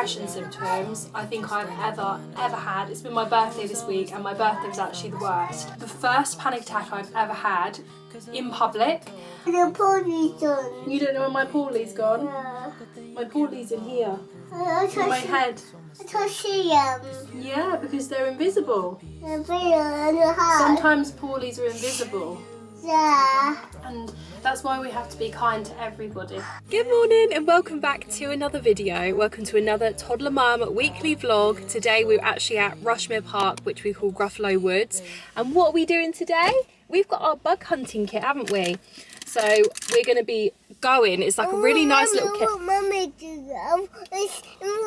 depression symptoms I think I've ever had. It's been my birthday this week, and my birthday was actually the worst. The first panic attack I've ever had in public. The Pauli's on. You don't know where my Paulie's gone? Yeah. My Paulie's in here. I In my head. can't see them. Yeah, because they're invisible. The video and the heart. Sometimes Paulies are invisible. Yeah. And that's why we have to be kind to everybody. Good morning and welcome back to another video. Welcome to another Toddler Mum weekly vlog. Today we're actually at Rushmere Park, which we call Gruffalo Woods. And what are we doing today? We've got our bug hunting kit, haven't we? So we're going to be going. It's like a really nice little kit. Mummy did.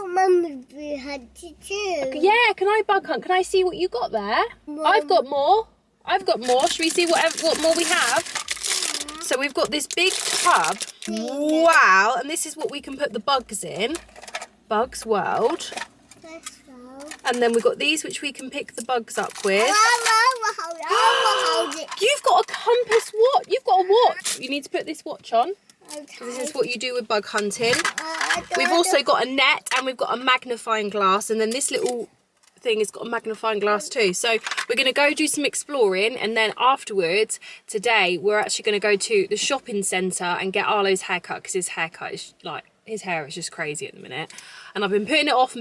Mummy had to too. Yeah, can I bug hunt? Can I see what you got there? I've got more. Should we see what more we have? So we've got this big tub. Wow. And this is what we can put the bugs in. Bugs World. And then we've got these which we can pick the bugs up with. You've got a compass watch. You've got a watch. You need to put this watch on. This is what you do with bug hunting. We've also got a net and we've got a magnifying glass. And then this little thing has got a magnifying glass too. So we're going to go do some exploring, and then afterwards today we're actually going to go to the shopping centre and get Arlo's haircut, because his haircut is like, his hair is just crazy at the minute, and I've been putting it off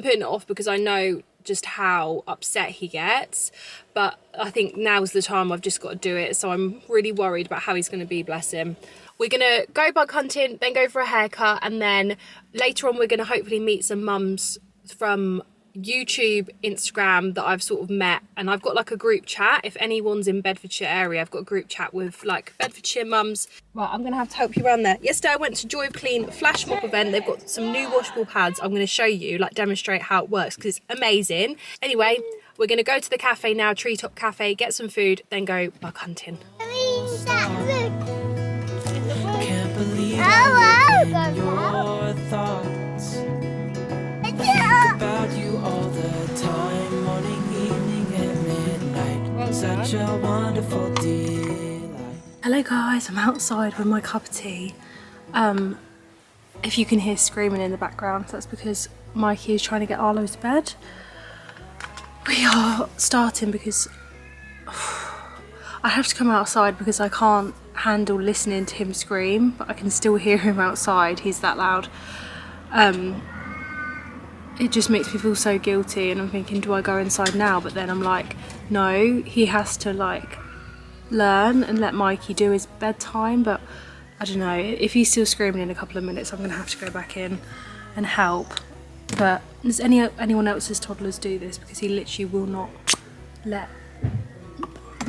because I know just how upset he gets, but I think now's the time. I've just got to do it, so I'm really worried about how he's going to be, bless him. We're going to go bug hunting, then go for a haircut, and then later on we're going to hopefully meet some mums from YouTube, Instagram that I've sort of met, and I've got like a group chat. If anyone's in Bedfordshire area, I've got a group chat with like Bedfordshire mums. Right, I'm gonna have to help you around there. Yesterday I went to Joy of Clean flash mob event. They've got some new washable pads. I'm gonna show you, like demonstrate how it works, because it's amazing. Anyway, we're gonna go to the cafe now, Treetop Cafe, get some food, then go bug hunting. Can't believe your thoughts. About you all the time, morning, evening, and midnight. Such a wonderful delight. Hello guys, I'm outside with my cup of tea. If you can hear screaming in the background, that's because Mikey is trying to get Arlo to bed. We are starting because I have to come outside because I can't handle listening to him scream, but I can still hear him outside. He's that loud. It just makes me feel so guilty, and I'm thinking, do I go inside now? But then I'm like, no, he has to like learn and let Mikey do his bedtime. But I don't know, if he's still screaming in a couple of minutes, I'm gonna have to go back in and help. But does anyone else's toddlers do this? Because he literally will not let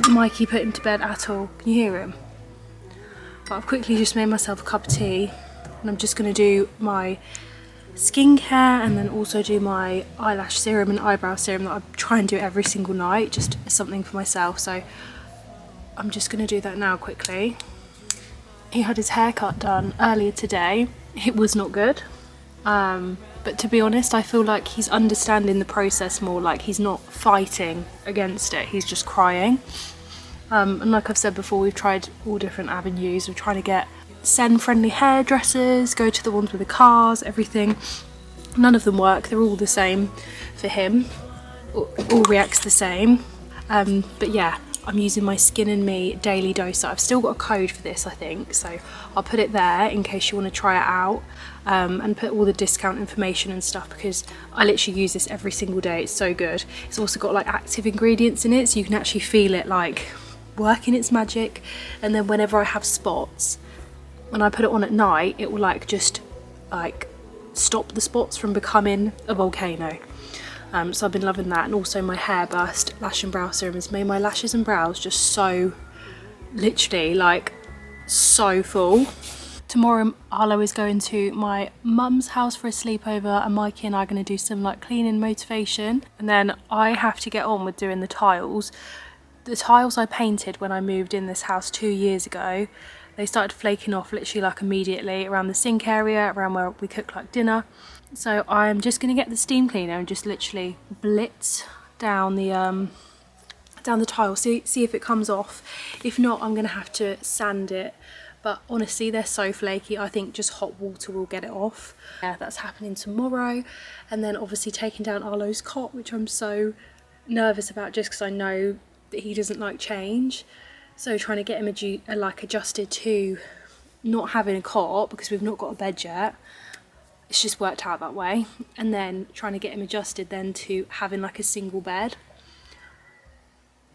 Mikey put him to bed at all. Can you hear him? But I've quickly just made myself a cup of tea, and I'm just gonna do my skincare and then also do my eyelash serum and eyebrow serum that I try and do every single night, just as something for myself. So I'm just going to do that now quickly. He had his haircut done earlier today. It was not good, but to be honest, I feel like he's understanding the process more. Like, he's not fighting against it, he's just crying. And like I've said before, we've tried all different avenues. We're trying to get send friendly hairdressers, go to the ones with the cars, everything. None of them work. They're all the same for him. All reacts the same. But yeah, I'm using my Skin and Me daily dose. I've still got a code for this, I think, so I'll put it there in case you want to try it out, and put all the discount information and stuff, because I literally use this every single day. It's so good. It's also got like active ingredients in it, so you can actually feel it like working its magic. And then whenever I have spots, when I put it on at night, it will like just like stop the spots from becoming a volcano. So I've been loving that. And also my Hair Burst lash and brow serum has made my lashes and brows just so, literally like so full. Tomorrow Arlo is going to my mum's house for a sleepover, and Mikey and I are going to do some like cleaning motivation, and then I have to get on with doing the tiles. The tiles I painted when I moved in this house 2 years ago, they started flaking off literally like immediately around the sink area, around where we cook like dinner. So I'm just going to get the steam cleaner and just literally blitz down the tile, see if it comes off. If not, I'm going to have to sand it but honestly they're so flaky. I think just hot water will get it off. Yeah, that's happening tomorrow. And then obviously taking down Arlo's cot, which I'm so nervous about just because I know that he doesn't like change. So trying to get him like adjusted to not having a cot because we've not got a bed yet. It's just worked out that way. And then trying to get him adjusted then to having like a single bed.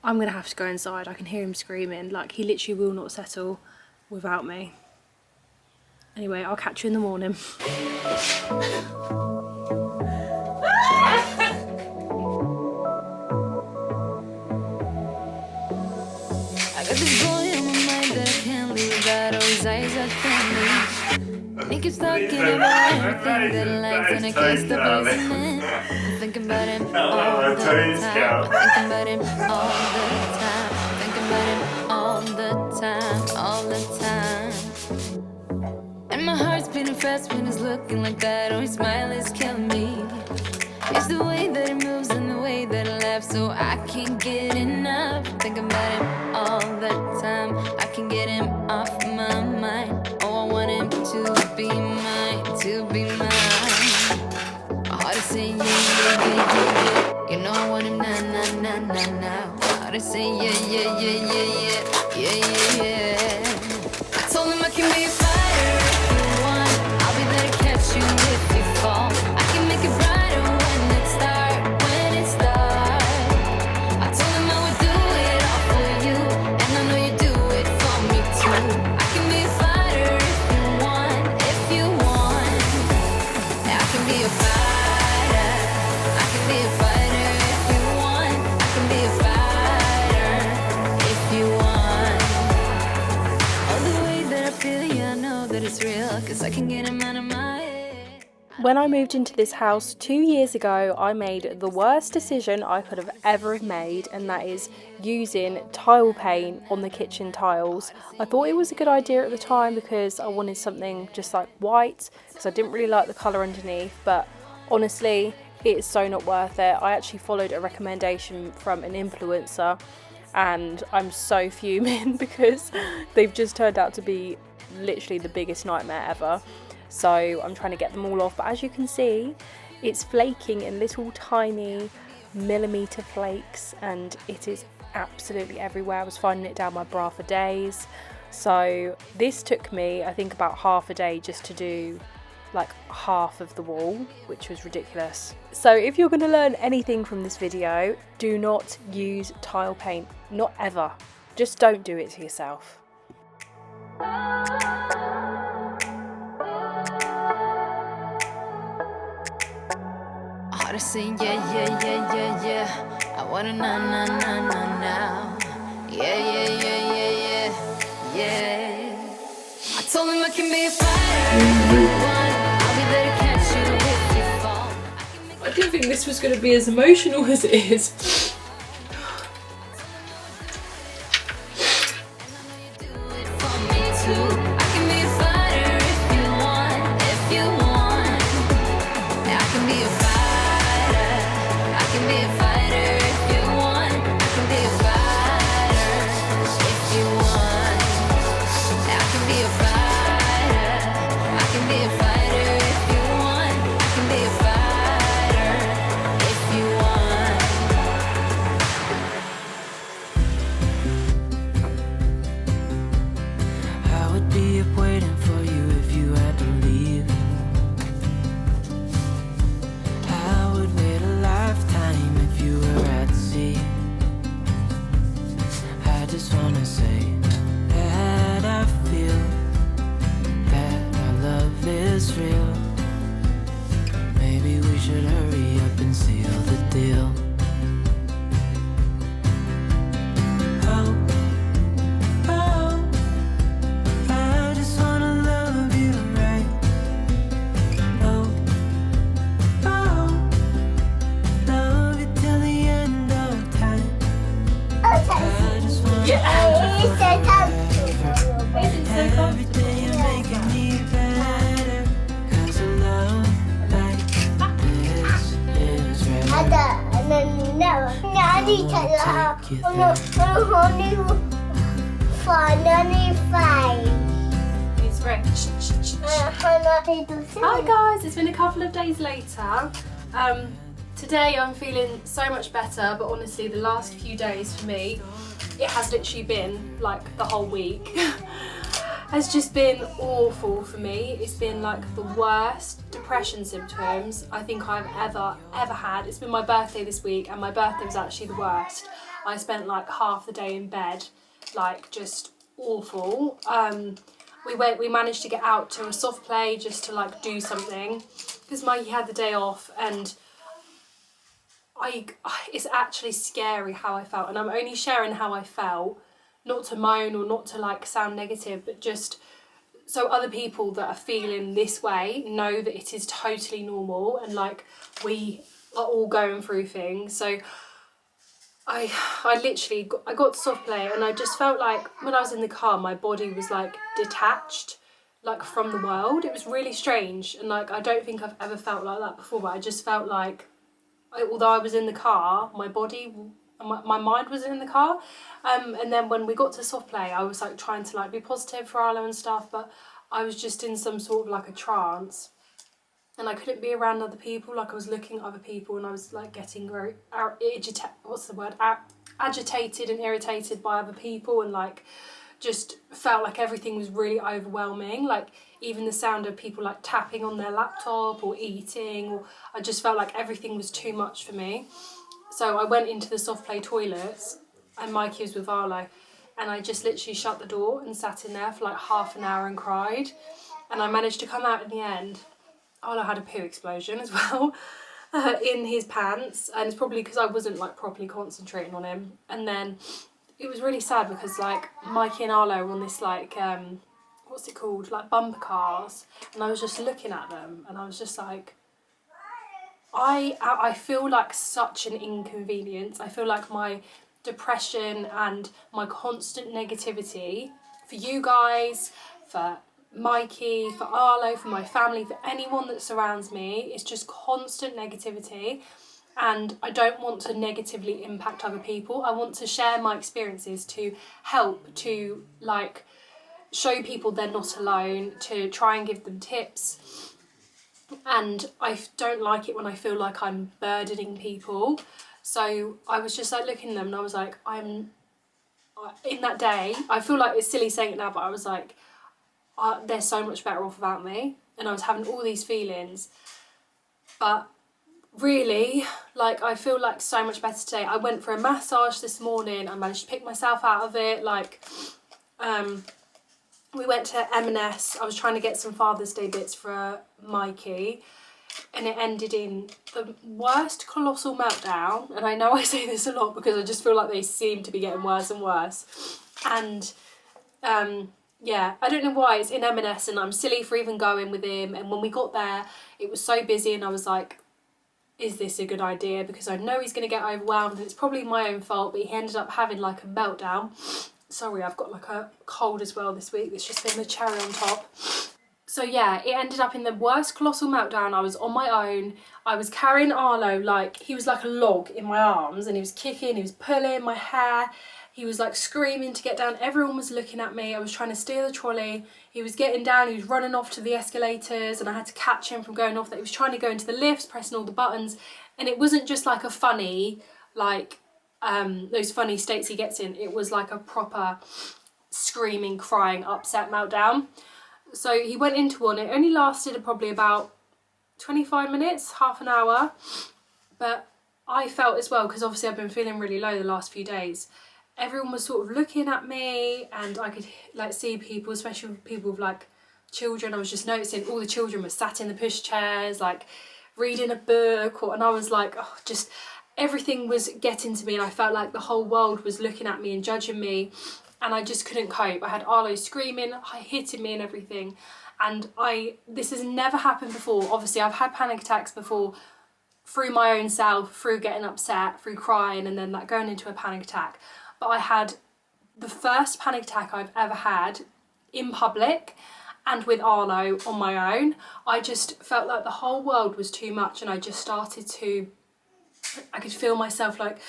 I'm gonna have to go inside. I can hear him screaming. Like, he literally will not settle without me. Anyway, I'll catch you in the morning. I got this boy in my mind that I can't leave without all his eyes up on me. And he keeps talking about everything that he likes and I can't stop listening. I'm thinking about him all the time. I'm thinking about him all the time. Thinking about him all the time, all the time. And my heart's beating fast when he's looking like that. Oh, his smile is killing me. It's the way that he moves and the way that he laughs, so I can't get enough. Thinking about him all the time. I can't get him off my mind. Oh, I want him to be mine, to be mine. My heart is saying yeah. You know I want him now. My heart is saying yeah. I told him I can be a fighter if you want. I'll be there to catch you if you fall. I can make it brighter when it's dark, when it's dark. I told him I would do it all for you, and I know you do it for me too. I can be a fighter if you want, if you want. I can be a fighter. I can be a fighter if you want. I can be a fighter if you want. All the way that I feel, yeah, I know that it's real, 'cause I can get him out of my head. When I moved into this house 2 years ago, I made the worst decision I could have ever made, and that is using tile paint on the kitchen tiles. I thought it was a good idea at the time because I wanted something just like white, because I didn't really like the colour underneath, but honestly, it's so not worth it. I actually followed a recommendation from an influencer, and I'm so fuming because they've just turned out to be literally the biggest nightmare ever. So I'm trying to get them all off, but as you can see, it's flaking in little tiny millimetre flakes, and it is absolutely everywhere. I was finding it down my bra for days. So this took me, I think, about half a day just to do like half of the wall, which was ridiculous. So if you're going to learn anything from this video, do not use tile paint, not ever. Just don't do it to yourself. Heart is saying yeah. I want it now. Yeah. I told him I can be a fighter if you want. I'll be there to catch you if you fall. I didn't think this was going to be as emotional as it is. Great. Hi guys, it's been a couple of days later. Today I'm feeling so much better, but honestly the last few days for me, it has literally been like the whole week. Has just been awful for me. It's been like the worst depression symptoms I think I've ever had. It's been my birthday this week, and my birthday was actually the worst. I spent like half the day in bed, like just awful. We managed to get out to a soft play just to like do something because Mikey had the day off, and it's actually scary how I felt, and I'm only sharing how I felt, not to moan or not to like sound negative, but just so other people that are feeling this way know that it is totally normal, and like we are all going through things. So I got to soft play, and I just felt like when I was in the car my body was like detached like from the world. It was really strange, and like I don't think I've ever felt like that before, but I just felt like although I was in the car, my body, my mind wasn't in the car. And then when we got to soft play, I was like trying to like be positive for Arlo and stuff, but I was just in some sort of like a trance, and I couldn't be around other people. Like I was looking at other people, and I was like getting very agitated and irritated by other people, and like just felt like everything was really overwhelming. Like even the sound of people like tapping on their laptop or eating, or I just felt like everything was too much for me. So I went into the soft play toilets, and Mikey was with Arlo, and I just literally shut the door and sat in there for like half an hour and cried, and I managed to come out in the end. Arlo had a poo explosion as well in his pants, and it's probably because I wasn't like properly concentrating on him. And then it was really sad because like Mikey and Arlo were on this like what's it called, like bumper cars, and I was just looking at them, and I was just like, I feel like such an inconvenience. I feel like my depression and my constant negativity for you guys, for Mikey, for Arlo, for my family, for anyone that surrounds me, it's just constant negativity, and I don't want to negatively impact other people. I want to share my experiences to help, to like show people they're not alone, to try and give them tips. And I don't like it when I feel like I'm burdening people. So I was just like looking at them, and I was like, in that day, I feel like it's silly saying it now, but I was like, they're so much better off without me. And I was having all these feelings, but really, like, I feel like so much better today. I went for a massage this morning. I managed to pick myself out of it. Like, we went to M&S. I was trying to get some Father's Day bits for Mikey, and it ended in the worst colossal meltdown. And I know I say this a lot because I just feel like they seem to be getting worse and worse. And yeah, I don't know why. It's in M&S, and I'm silly for even going with him. And when we got there, it was so busy, and I was like, is this a good idea? Because I know he's going to get overwhelmed, and it's probably my own fault, but he ended up having like a meltdown. Sorry, I've got like a cold as well this week. It's just been the cherry on top. So yeah, it ended up in the worst colossal meltdown. I was on my own. I was carrying Arlo, like he was like a log in my arms, and he was kicking, he was pulling my hair. He was like screaming to get down. Everyone was looking at me. I was trying to steer the trolley. He was getting down. He was running off to the escalators, and I had to catch him from going off. That he was trying to go into the lifts, pressing all the buttons. And it wasn't just like a funny, like those funny states he gets in. It was like a proper screaming, crying, upset meltdown. So he went into one. It only lasted probably about 25 minutes, half an hour. But I felt as well, because obviously I've been feeling really low the last few days. Everyone was sort of looking at me, and I could like see people, especially people with like children. I was just noticing all the children were sat in the push chairs, like reading a book, and I was like, oh, just everything was getting to me, and I felt like the whole world was looking at me and judging me, and I just couldn't cope. I had Arlo screaming, hitting me and everything, and this has never happened before. Obviously I've had panic attacks before, through my own self, through getting upset, through crying, and then like going into a panic attack. But I had the first panic attack I've ever had in public and with Arlo on my own. I just felt like the whole world was too much, and I just started to I could feel myself like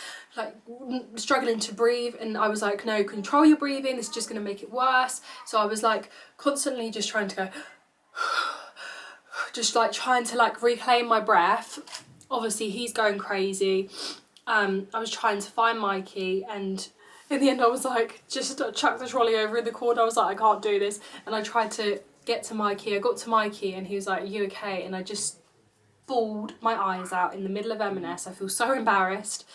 struggling to breathe, and I was like, no, control your breathing, this is just going to make it worse. So I was like constantly just trying to go just like trying to like reclaim my breath. Obviously he's going crazy. I was trying to find Mikey, and in the end I was like, just chuck the trolley over in the corner. I was like, I can't do this. And I tried to get to Mikey. I got to Mikey and he was like, are you okay? And I just bawled my eyes out in the middle of M&S. I feel so embarrassed.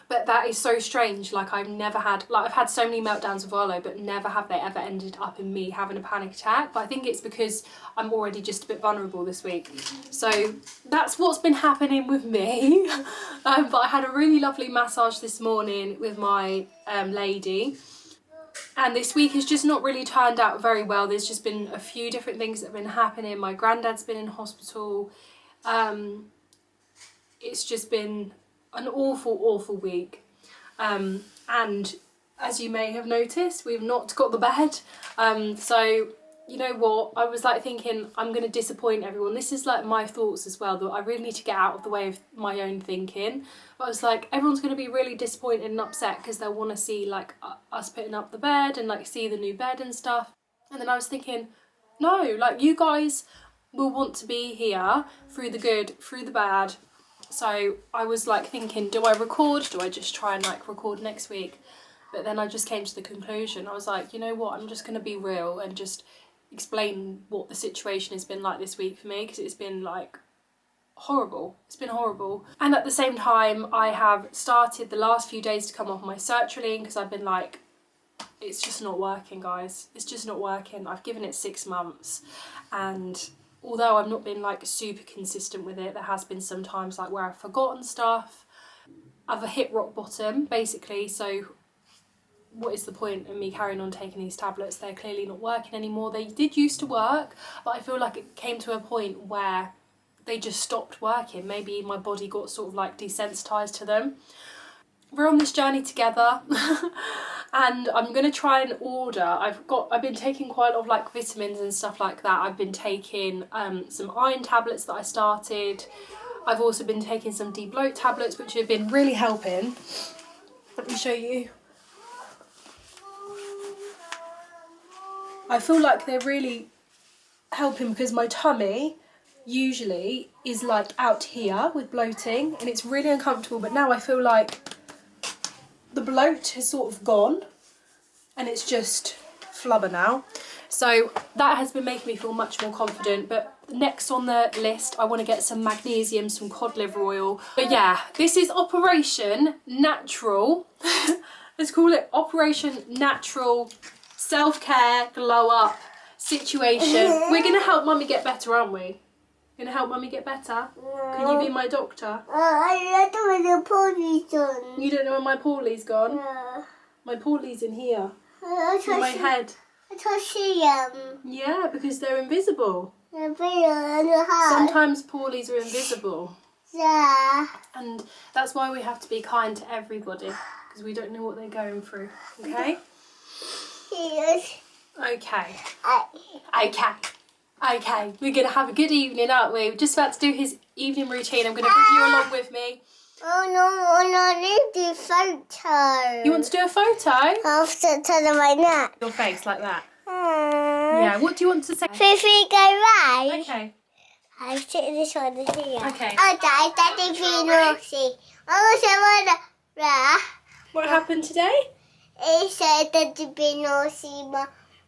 But that is so strange. Like I've had so many meltdowns with Arlo, but never have they ever ended up in me having a panic attack. But I think it's because I'm already just a bit vulnerable this week. So that's what's been happening with me. But I had a really lovely massage this morning with my lady. And this week has just not really turned out very well. There's just been a few different things that have been happening. My granddad's been in hospital. It's just been an awful week. And as you may have noticed, we've not got the bed. So you know what, I was like thinking, I'm going to disappoint everyone. This is like my thoughts as well, that I really need to get out of the way of my own thinking. But I was like, everyone's going to be really disappointed and upset because they'll want to see like us putting up the bed and like see the new bed and stuff. And then I was thinking, no, like you guys will want to be here through the good, through the bad. So I was like thinking, do I record? Do I just try and like record next week? But then I just came to the conclusion. I was like, you know what, I'm just going to be real and just explain what the situation has been like this week for me, because it's been like horrible. It's been horrible. And at the same time, I have started the last few days to come off my sertraline because I've been like, it's just not working, guys. It's just not working. I've given it 6 months, and although I've not been like super consistent with it, there has been some times like where I've forgotten stuff. I've hit rock bottom basically, so what is the point of me carrying on taking these tablets? They're clearly not working anymore. They did used to work, but I feel like it came to a point where they just stopped working. Maybe my body got sort of like desensitized to them. We're on this journey together. And I'm gonna try and order. I've been taking quite a lot of like vitamins and stuff like that. I've been taking some iron tablets that I started. I've also been taking some de-bloat tablets, which have been really helping. Let me show you. I feel like they're really helping because my tummy usually is like out here with bloating and it's really uncomfortable, but now I feel like the bloat has sort of gone and it's just flubber now. So that has been making me feel much more confident. But next on the list, I want to get some magnesium, some cod liver oil. But yeah, this is Operation Natural. Let's call it Operation Natural Self-Care Glow Up situation. We're going to help Mummy get better, aren't we? Going to help Mummy get better? Can you be my doctor? I don't know where the Polly's on. You don't know where my Pauli's gone? My Pauli's in here. In my head. I can't see them. Yeah, because they're invisible. They're bigger than the house. Sometimes Paulies are invisible. Yeah. And that's why we have to be kind to everybody, because we don't know what they're going through. Okay? Yes. Okay. Okay. We're going to have a good evening, aren't we? We're just about to do his evening routine. I'm going to bring you along with me. Oh no, I need to do photo. You want to do a photo? I'll sit to my neck. Your face like that. Yeah, what do you want to say? Fifi, go right. Okay. I'll sit this one here. Okay. Okay, Daddy, be naughty. I also want to. What happened today? He said Daddy, be naughty,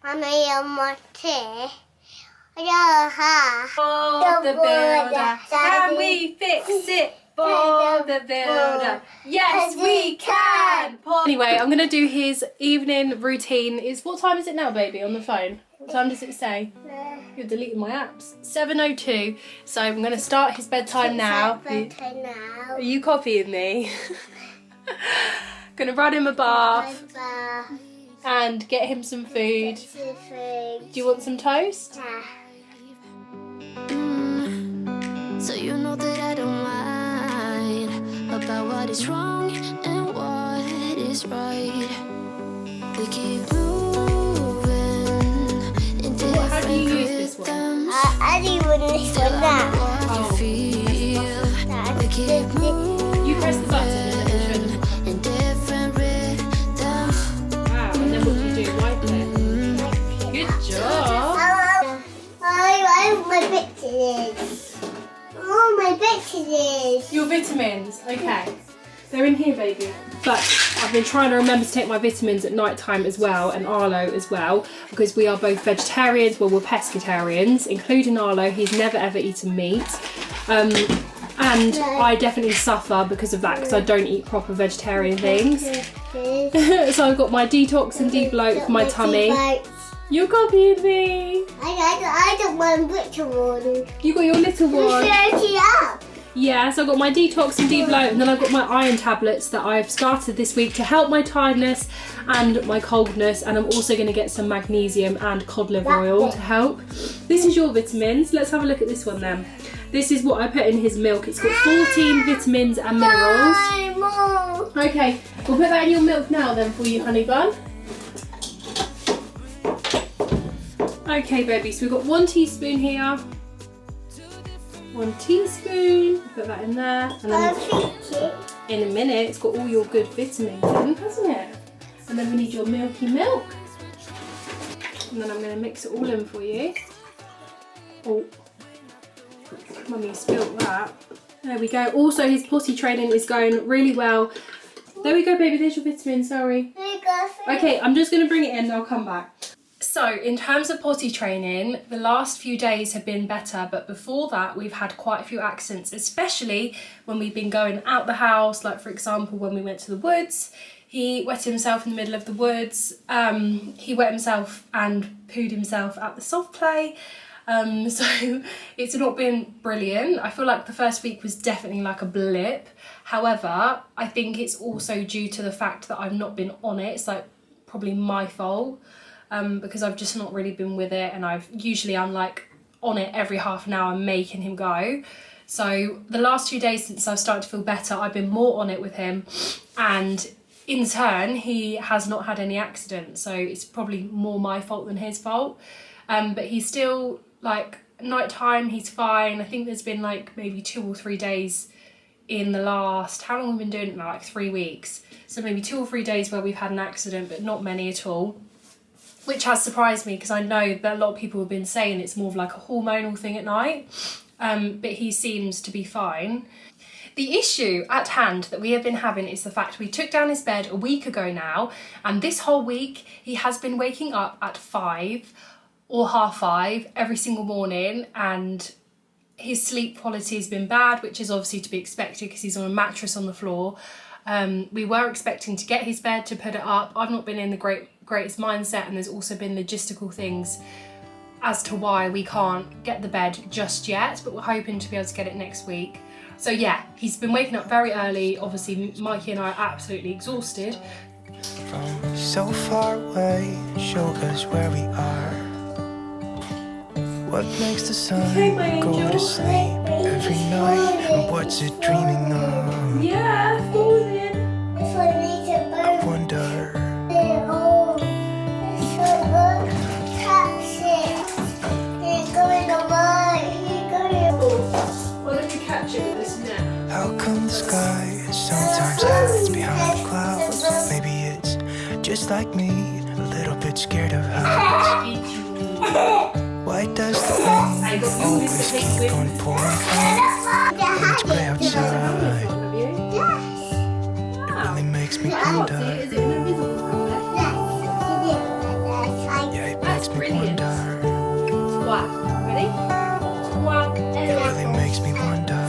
Mommy, and my tea. For the builder, can we fix it? For the builder, yes we can. Anyway, I'm gonna do his evening routine. What time is it now, baby, on the phone? What time does it say? You're deleting my apps. 7:02. So I'm gonna start his bedtime now. Are you copying me? Gonna run him a bath and get him some food. Do you want some toast? Yeah. So you know that I don't mind about what is wrong and what is right. We keep moving into How do you use this one? I didn't want this one now. what you feel. We keep vitamins. Okay. They're in here, baby. But I've been trying to remember to take my vitamins at night time as well, and Arlo as well, because we are both vegetarians. Well, we're pescatarians, including Arlo. He's never ever eaten meat. And I definitely suffer because of that, because I don't eat proper vegetarian things. So I've got my detox and debloat for my tummy. You're copying me. I got one little one. You got your little one. Up. Yeah, so I've got my detox and debloat, and then I've got my iron tablets that I've started this week to help my tiredness and my coldness, and I'm also going to get some magnesium and cod liver oil to help. This is your vitamins. Let's have a look at this one then. This is what I put in his milk. It's got 14 vitamins and minerals. Okay, we'll put that in your milk now then for you, honey bun. Okay, baby, so we've got 1 teaspoon here. 1 teaspoon, put that in there, and then in a minute it's got all your good vitamins in, hasn't it? And then we need your milky milk, and then I'm going to mix it all in for you. Oh, Mummy spilt that. There we go. Also, his potty training is going really well. There we go, baby, there's your vitamin, sorry. Okay, I'm just going to bring it in and I'll come back. So in terms of potty training, the last few days have been better, but before that we've had quite a few accidents, especially when we've been going out the house. Like for example, when we went to the woods, he wet himself in the middle of the woods. He wet himself and pooed himself at the soft play. So it's not been brilliant. I feel like the first week was definitely like a blip. However, I think it's also due to the fact that I've not been on it. It's like probably my fault. Because I've just not really been with it, and I'm like on it every half an hour making him go. So the last 2 days since I've started to feel better, I've been more on it with him, and in turn he has not had any accidents, so it's probably more my fault than his fault. But he's still like nighttime, he's fine. I think there's been like maybe 2 or 3 days in the last, how long have we been doing it now, like 3 weeks, so maybe 2 or 3 days where we've had an accident, but not many at all. Which has surprised me, because I know that a lot of people have been saying it's more of like a hormonal thing at night, but he seems to be fine. The issue at hand that we have been having is the fact we took down his bed a week ago now, and this whole week he has been waking up at 5 or 5:30 every single morning, and his sleep quality has been bad, which is obviously to be expected because he's on a mattress on the floor. We were expecting to get his bed, to put it up. I've not been in the greatest mindset, and there's also been logistical things as to why we can't get the bed just yet, but we're hoping to be able to get it next week. So yeah, he's been waking up very early. Obviously Mikey and I are absolutely exhausted. From so far away, show us where we are. What makes the sun go to sleep every night, and what's it dreaming of? Yeah, falling. I wonder. How come the sky sometimes hides behind the clouds? Maybe it's just like me, a little bit scared of heights. Why does the rain always keep on pouring down when it's gray outside? It really makes me wonder. Yeah, it makes me wonder. Ready? It really makes me wonder.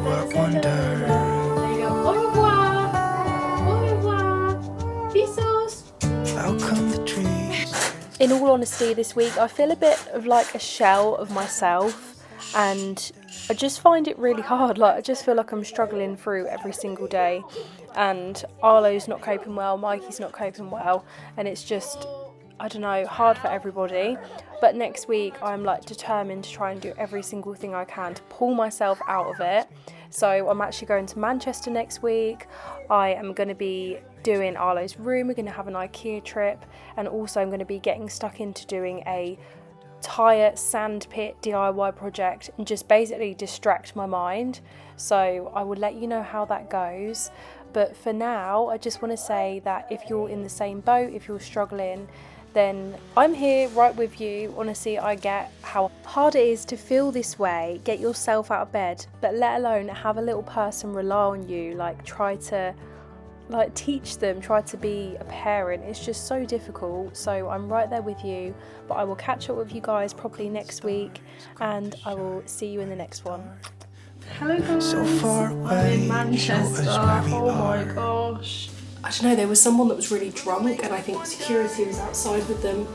What wonder? There you go. Au revoir. Au revoir. Besos. How come the trees? In all honesty, this week I feel a bit of like a shell of myself, and I just find it really hard. Like I just feel like I'm struggling through every single day, and Arlo's not coping well, Mikey's not coping well, and it's just, I don't know, hard for everybody. But next week I'm like determined to try and do every single thing I can to pull myself out of it. So I'm actually going to Manchester next week. I am going to be doing Arlo's room. We're going to have an IKEA trip, and also I'm going to be getting stuck into doing a tyre sandpit DIY project and just basically distract my mind. So I will let you know how that goes. But for now, I just want to say that if you're in the same boat, if you're struggling, then I'm here right with you. Honestly, I get how hard it is to feel this way, get yourself out of bed, but let alone have a little person rely on you, like try to teach them, try to be a parent. It's just so difficult. So I'm right there with you, but I will catch up with you guys probably next week, and I will see you in the next one. Hello guys, So far I'm away, in Manchester. show us where we Oh my are. gosh. I don't know, there was someone that was really drunk, and I think security was outside with them